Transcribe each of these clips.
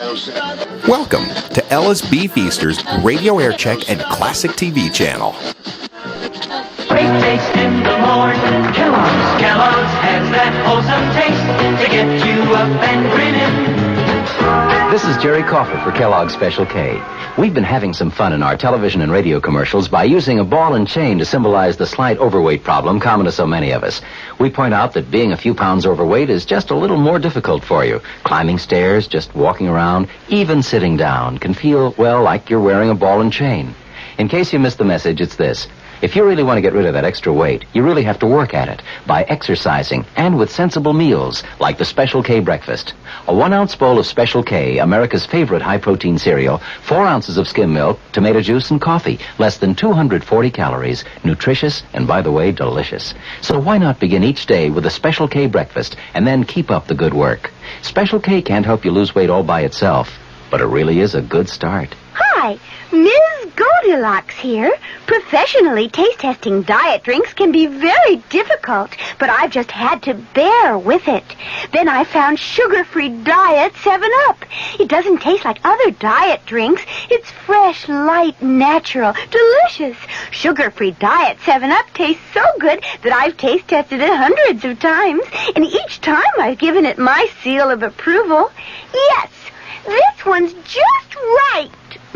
Welcome to Ella's Beef Easter's Radio Aircheck and Classic TV channel. Great taste in the morning. Kellogg's has that wholesome taste to get you up and grinning. This is Jerry Crawford for Kellogg's Special K. We've been having some fun in our television and radio commercials by using a ball and chain to symbolize the slight overweight problem common to so many of us. We point out that being a few pounds overweight is just a little more difficult for you. Climbing stairs, just walking around, even sitting down can feel, well, like you're wearing a ball and chain. In case you missed the message, it's this. If you really want to get rid of that extra weight, you really have to work at it by exercising and with sensible meals like the Special K breakfast. A 1-ounce bowl of Special K, America's favorite high-protein cereal, 4 ounces of skim milk, tomato juice, and coffee. Less than 240 calories. Nutritious and, by the way, delicious. So why not begin each day with a Special K breakfast and then keep up the good work? Special K can't help you lose weight all by itself, but it really is a good start. Hi, Ms. Goldilocks here. Professionally taste-testing diet drinks can be very difficult, but I've just had to bear with it. Then I found sugar-free Diet 7-Up. It doesn't taste like other diet drinks. It's fresh, light, natural, delicious. Sugar-free Diet 7-Up tastes so good that I've taste-tested it hundreds of times, and each time I've given it my seal of approval. Yes, this one's just right.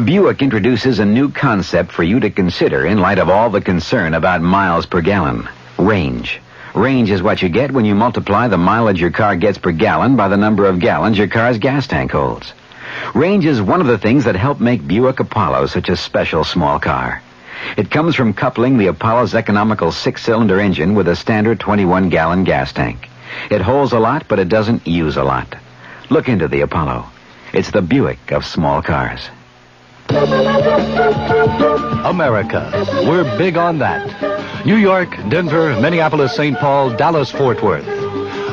Buick introduces a new concept for you to consider in light of all the concern about miles per gallon. Range. Range is what you get when you multiply the mileage your car gets per gallon by the number of gallons your car's gas tank holds. Range is one of the things that help make Buick Apollo such a special small car. It comes from coupling the Apollo's economical 6-cylinder engine with a standard 21-gallon gas tank. It holds a lot, but it doesn't use a lot. Look into the Apollo. It's the Buick of small cars. America. We're big on that. New York, Denver, Minneapolis, St. Paul, Dallas, Fort Worth.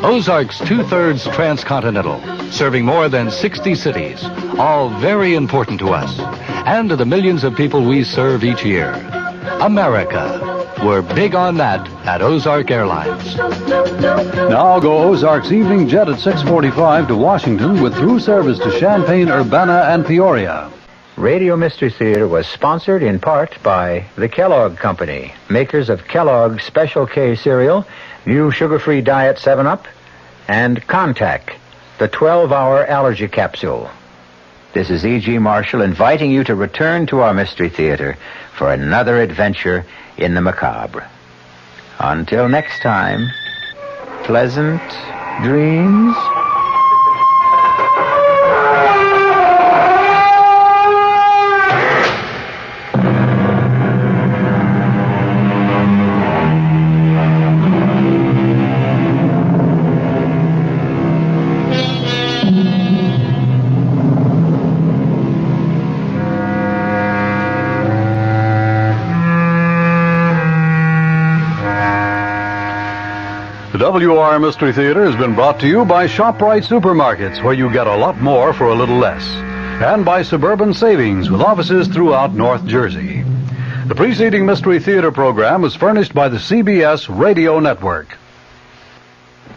Ozark's 2/3 transcontinental, serving more than 60 cities, all very important to us, and to the millions of people we serve each year. America. We're big on that at Ozark Airlines. Now go Ozark's evening jet at 6:45 to Washington with through service to Champaign, Urbana, and Peoria. Radio Mystery Theater was sponsored in part by the Kellogg Company, makers of Kellogg's Special K cereal, new sugar-free Diet 7-Up, and Contact, the 12-hour allergy capsule. This is E.G. Marshall inviting you to return to our Mystery Theater for another adventure in the macabre. Until next time, pleasant dreams. The WOR Mystery Theater has been brought to you by ShopRite Supermarkets, where you get a lot more for a little less, and by Suburban Savings, with offices throughout North Jersey. The preceding Mystery Theater program was furnished by the CBS Radio Network.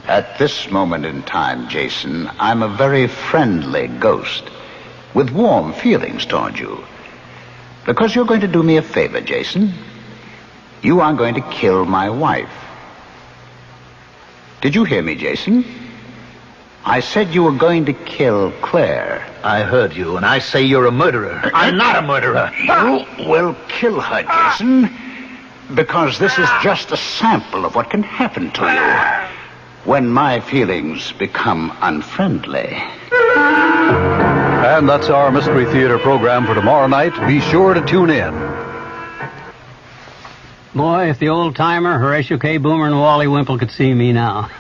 At this moment in time, Jason, I'm a very friendly ghost with warm feelings toward you. Because you're going to do me a favor, Jason. You are going to kill my wife. Did you hear me, Jason? I said you were going to kill Claire. I heard you, and I say you're a murderer. I'm not a murderer. You will kill her, Jason, because this is just a sample of what can happen to you when my feelings become unfriendly. And that's our Mystery Theater program for tomorrow night. Be sure to tune in. Boy, if the old-timer Horatio K. Boomer and Wally Wimple could see me now.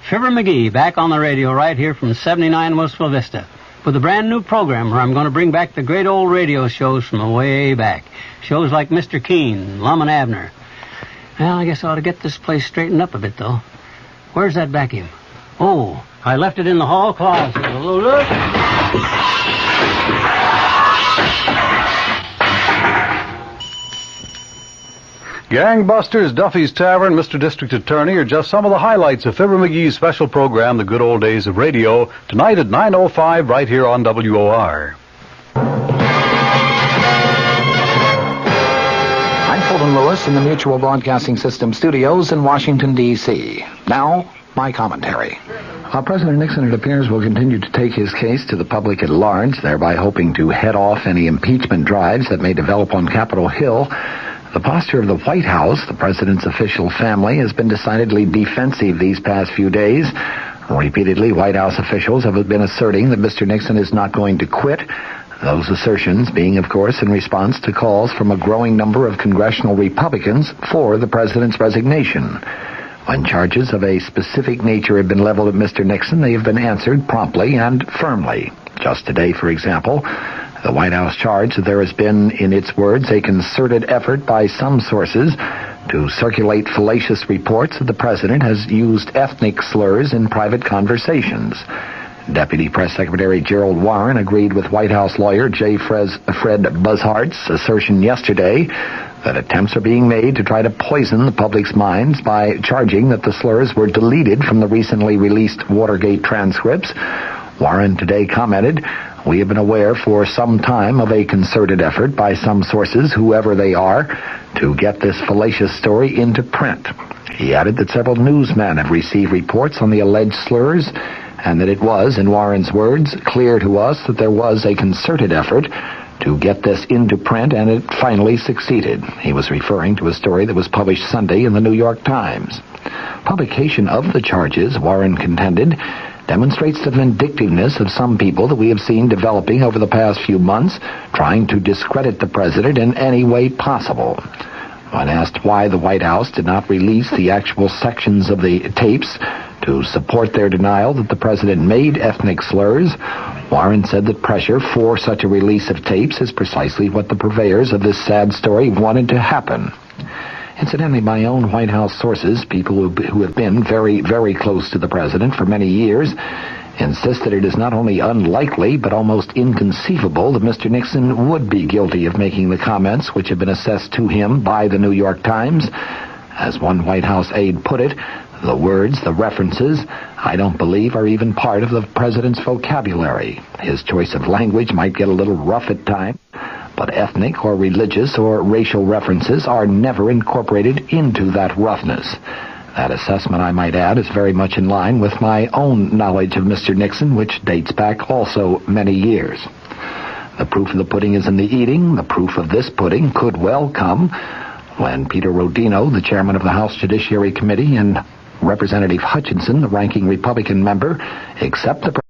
Fibber McGee back on the radio right here from 79 Westville Vista with a brand-new program where I'm going to bring back the great old radio shows from way back. Shows like Mr. Keene, Lum and Abner. Well, I guess I ought to get this place straightened up a bit, though. Where's that vacuum? Oh, I left it in the hall closet. Look. Gangbusters, Duffy's Tavern, Mr. District Attorney are just some of the highlights of Fibber McGee's special program, The Good Old Days of Radio, tonight at 9:05 right here on WOR. I'm Fulton Lewis in the Mutual Broadcasting System studios in Washington, D.C. Now, my commentary. President Nixon, it appears, will continue to take his case to the public at large, thereby hoping to head off any impeachment drives that may develop on Capitol Hill. The posture of the White House, the president's official family, has been decidedly defensive these past few days. Repeatedly, White House officials have been asserting that Mr. Nixon is not going to quit. Those assertions being, of course, in response to calls from a growing number of congressional Republicans for the president's resignation. When charges of a specific nature have been leveled at Mr. Nixon, they have been answered promptly and firmly. Just today, for example, the White House charged that there has been, in its words, a concerted effort by some sources to circulate fallacious reports that the president has used ethnic slurs in private conversations. Deputy Press Secretary Gerald Warren agreed with White House lawyer J. Fred Bushart's assertion yesterday that attempts are being made to try to poison the public's minds by charging that the slurs were deleted from the recently released Watergate transcripts. Warren today commented, "We have been aware for some time of a concerted effort by some sources, whoever they are, to get this fallacious story into print." He added that several newsmen have received reports on the alleged slurs, and that it was, in Warren's words, clear to us that there was a concerted effort to get this into print, and it finally succeeded. He was referring to a story that was published Sunday in the New York Times. Publication of the charges, Warren contended, demonstrates the vindictiveness of some people that we have seen developing over the past few months, trying to discredit the president in any way possible. When asked why the White House did not release the actual sections of the tapes to support their denial that the president made ethnic slurs, Warren said that pressure for such a release of tapes is precisely what the purveyors of this sad story wanted to happen. Incidentally, my own White House sources, people who have been very, very close to the president for many years, insist that it is not only unlikely but almost inconceivable that Mr. Nixon would be guilty of making the comments which have been assessed to him by the New York Times. As one White House aide put it, the words, the references, I don't believe are even part of the president's vocabulary. His choice of language might get a little rough at times, but ethnic or religious or racial references are never incorporated into that roughness. That assessment, I might add, is very much in line with my own knowledge of Mr. Nixon, which dates back also many years. The proof of the pudding is in the eating. The proof of this pudding could well come when Peter Rodino, the chairman of the House Judiciary Committee, and Representative Hutchinson, the ranking Republican member, accept the